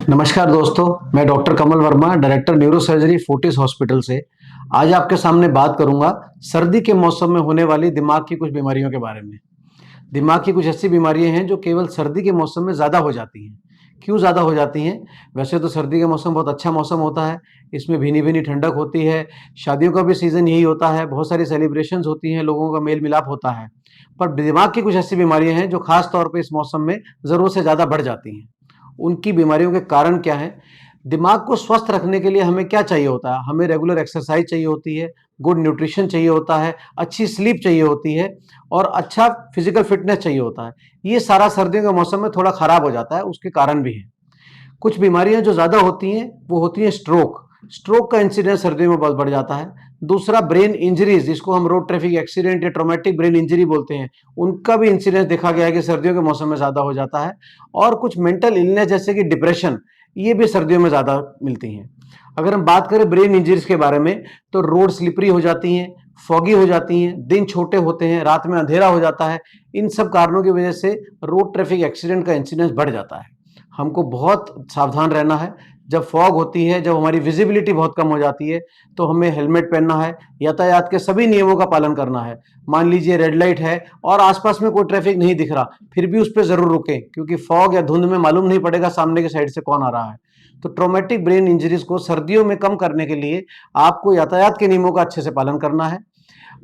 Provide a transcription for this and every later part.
नमस्कार दोस्तों, मैं doctor Kamal Verma, director neurosurgery Fortis hospital से आज आपके सामने बात करूंगा सर्दी के मौसम में होने वाली दिमाग की कुछ बीमारियों के बारे में। दिमाग की कुछ ऐसी बीमारियां हैं जो केवल सर्दी के मौसम में ज़्यादा हो जाती हैं। क्यों ज़्यादा हो जाती हैं? वैसे तो सर्दी का मौसम बहुत अच्छा मौसम होता है, इसमें भीनी-भीनी ठंडक होती है, शादियों का भी सीज़न यही होता है, बहुत सारी सेलिब्रेशंस होती हैं, लोगों का मेल-मिलाप होता है। पर दिमाग की कुछ ऐसी बीमारियां हैं जो खास तौर पे इस मौसम में ज़रूरत से ज़्यादा बढ़ जाती हैं। उनकी बीमारियों के कारण क्या हैं? दिमाग को स्वस्थ रखने के लिए हमें क्या चाहिए होता है? हमें रेगुलर एक्सरसाइज चाहिए होती है, गुड न्यूट्रिशन चाहिए होता है, अच्छी स्लीप चाहिए होती है और अच्छा फिजिकल फिटनेस चाहिए होता है। ये सारा सर्दियों के मौसम में थोड़ा खराब हो जाता है, उसके कारण भी हैं। कुछ बीमारियां जो ज़्यादा होती हैं, वो होती हैं स्ट्रोक। स्ट्रोक का इंसिडेंस सर्दियों में बहुत बढ़ जाता है। दूसरा ब्रेन इंजरीज, जिसको हम रोड ट्रैफिक एक्सीडेंट या ट्रॉमेटिक ब्रेन इंजरी बोलते हैं, उनका भी इंसिडेंस देखा गया है कि सर्दियों के मौसम में ज़्यादा हो जाता है। और कुछ मेंटल इलनेस जैसे कि डिप्रेशन, ये भी सर्दियों में ज़्यादा मिलती हैं। अगर हम बात करें ब्रेन इंजरीज के बारे में, तो रोड स्लिपरी हो जाती हैं, फॉगी हो जाती हैं, दिन छोटे होते हैं, रात में अंधेरा हो जाता है। इन सब कारणों की वजह से रोड ट्रैफिक एक्सीडेंट का इंसिडेंस बढ़ जाता है। हमको बहुत सावधान रहना है। जब फॉग होती है, जब हमारी विजिबिलिटी बहुत कम हो जाती है, तो हमें हेलमेट पहनना है, यातायात के सभी नियमों का पालन करना है। मान लीजिए रेड लाइट है और आसपास में कोई ट्रैफिक नहीं दिख रहा, फिर भी उस पे ज़रूर रुकें, क्योंकि फॉग या धुंध में मालूम नहीं पड़ेगा सामने की साइड से कौन आ रहा है। तो ट्रॉमेटिक ब्रेन इंजरीज को सर्दियों में कम करने के लिए आपको यातायात के नियमों का अच्छे से पालन करना है।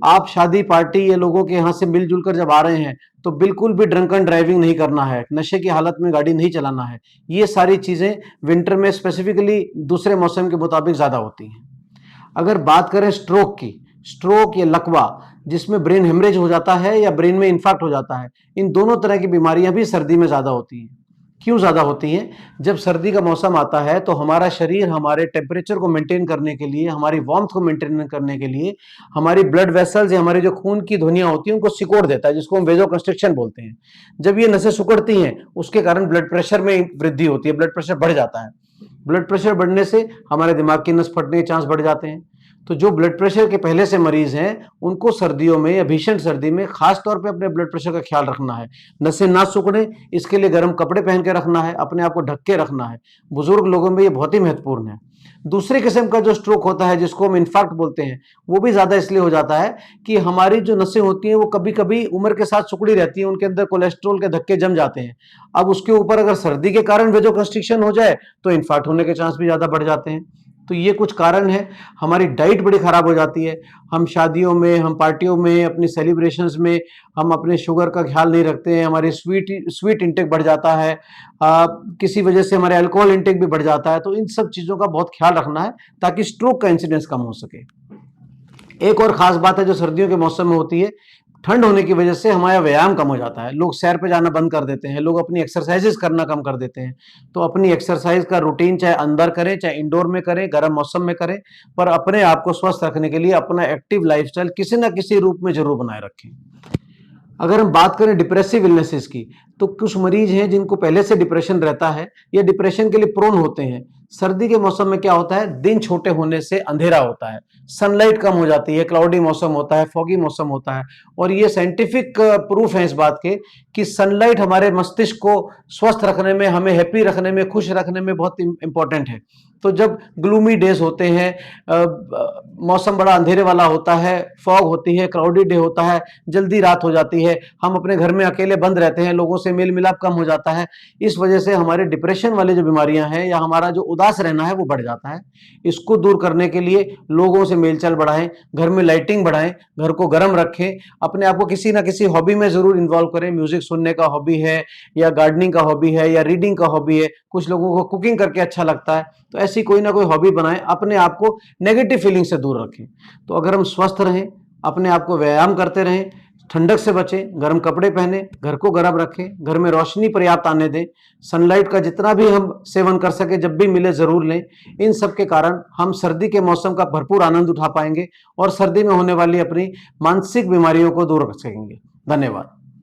आप शादी पार्टी या लोगों के यहाँ से मिलजुल कर जब आ रहे हैं, तो बिल्कुल भी ड्रंकन ड्राइविंग नहीं करना है, नशे की हालत में गाड़ी नहीं चलाना है। ये सारी चीज़ें विंटर में स्पेसिफिकली दूसरे मौसम के मुताबिक ज़्यादा होती हैं। अगर बात करें स्ट्रोक की, स्ट्रोक या लकवा, जिसमें ब्रेन हेमरेज हो जाता है या ब्रेन में इन्फेक्ट हो जाता है, इन दोनों तरह की बीमारियां भी सर्दी में ज़्यादा होती हैं। क्यों ज़्यादा होती हैं? जब सर्दी का मौसम आता है तो हमारा शरीर हमारे टेम्परेचर को मेंटेन करने के लिए, हमारी वार्मथ को मेंटेन करने के लिए, हमारी ब्लड वेसल्स या हमारी जो खून की धमनियां होती हैं उनको सिकोड़ देता है, जिसको हम वेसोकंस्ट्रिक्शन बोलते हैं। जब ये नसें सिकुड़ती हैं, उसके कारण ब्लड प्रेशर में वृद्धि होती है, ब्लड प्रेशर बढ़ जाता है। ब्लड प्रेशर बढ़ने से हमारे दिमाग की नस फटने के चांस बढ़ जाते हैं। तो जो ब्लड प्रेशर के पहले से मरीज हैं, उनको सर्दियों में या भीषण सर्दी में खास तौर पे अपने ब्लड प्रेशर का ख्याल रखना है। नसें ना सिकुड़े, इसके लिए गर्म कपड़े पहन के रखना है, अपने आप को ढक के रखना है। बुजुर्ग लोगों में ये बहुत ही महत्वपूर्ण है। दूसरे किस्म का जो स्ट्रोक होता है, जिसको हम इन्फार्क्ट बोलते हैं, वो भी ज्यादा इसलिए हो जाता है कि हमारी जो नसें होती हैं वो कभी कभी उम्र के साथ सिकुड़ी रहती हैं, उनके अंदर कोलेस्ट्रॉल के धक्के जम जाते हैं। अब उसके ऊपर अगर सर्दी के कारण वेसोकंस्ट्रिक्शन हो जाए, तो इन्फार्क्ट होने के चांस भी ज्यादा बढ़ जाते हैं। तो ये कुछ कारण है। हमारी डाइट बड़ी खराब हो जाती है। हम शादियों में, हम पार्टियों में, अपनी सेलिब्रेशंस में हम अपने शुगर का ख्याल नहीं रखते हैं, हमारी स्वीट इंटेक बढ़ जाता है। किसी वजह से हमारे अल्कोहल इंटेक भी बढ़ जाता है। तो इन सब चीज़ों का बहुत ख्याल रखना है ताकि स्ट्रोक का इंसिडेंस कम हो सके। एक और खास बात है जो सर्दियों के मौसम में होती है, ठंड होने की वजह से हमारा व्यायाम कम हो जाता है। लोग सैर पे जाना बंद कर देते हैं, लोग अपनी एक्सरसाइजेस करना कम कर देते हैं। तो अपनी एक्सरसाइज का रूटीन चाहे अंदर करें, चाहे इंडोर में करें, गर्म मौसम में करें, पर अपने आप को स्वस्थ रखने के लिए अपना एक्टिव लाइफस्टाइल किसी ना किसी रूप में जरूर बनाए रखें। अगर हम बात करें डिप्रेसिव इलनेसेस की, तो कुछ मरीज हैं जिनको पहले से डिप्रेशन रहता है या डिप्रेशन के लिए प्रोन होते हैं। सर्दी के मौसम में क्या होता है, दिन छोटे होने से अंधेरा होता है, सनलाइट कम हो जाती है, क्लाउडी मौसम होता है, फॉगी मौसम होता है। और ये साइंटिफिक प्रूफ है इस बात के कि सनलाइट हमारे मस्तिष्क को स्वस्थ रखने में, हमें हैप्पी रखने में, खुश रखने में बहुत इंपॉर्टेंट है। तो जब ग्लूमी डेज होते हैं, मौसम बड़ा अंधेरे वाला होता है, फॉग होती है, क्राउडी डे होता है, जल्दी रात हो जाती है, हम अपने घर में अकेले बंद रहते हैं, लोगों से मेल मिलाप कम हो जाता है, इस वजह से हमारे डिप्रेशन वाली जो बीमारियां हैं या हमारा जो उदास रहना है वो बढ़ जाता है। इसको दूर करने के लिए लोगों से मेलचाल बढ़ाएं, घर में लाइटिंग बढ़ाएं, घर को गर्म रखें, अपने आप को किसी ना किसी हॉबी में जरूर इन्वॉल्व करें। म्यूजिक सुनने का हॉबी है या गार्डनिंग का हॉबी है या रीडिंग का हॉबी है, कुछ लोगों को कुकिंग करके अच्छा लगता है, तो ऐसी कोई ना कोई हॉबी बनाएं, अपने आप को नेगेटिव फीलिंग से दूर रखें। तो अगर हम स्वस्थ रहें, अपने आप को व्यायाम करते रहें, ठंडक से बचें, गर्म कपड़े पहने, घर को गर्म रखें, घर में रोशनी पर्याप्त आने दें, सनलाइट का जितना भी हम सेवन कर सके जब भी मिले जरूर लें। इन सब के कारण हम सर्दी के मौसम का भरपूर आनंद उठा पाएंगे और सर्दी में होने वाली अपनी मानसिक बीमारियों को दूर रख सकेंगे। धन्यवाद।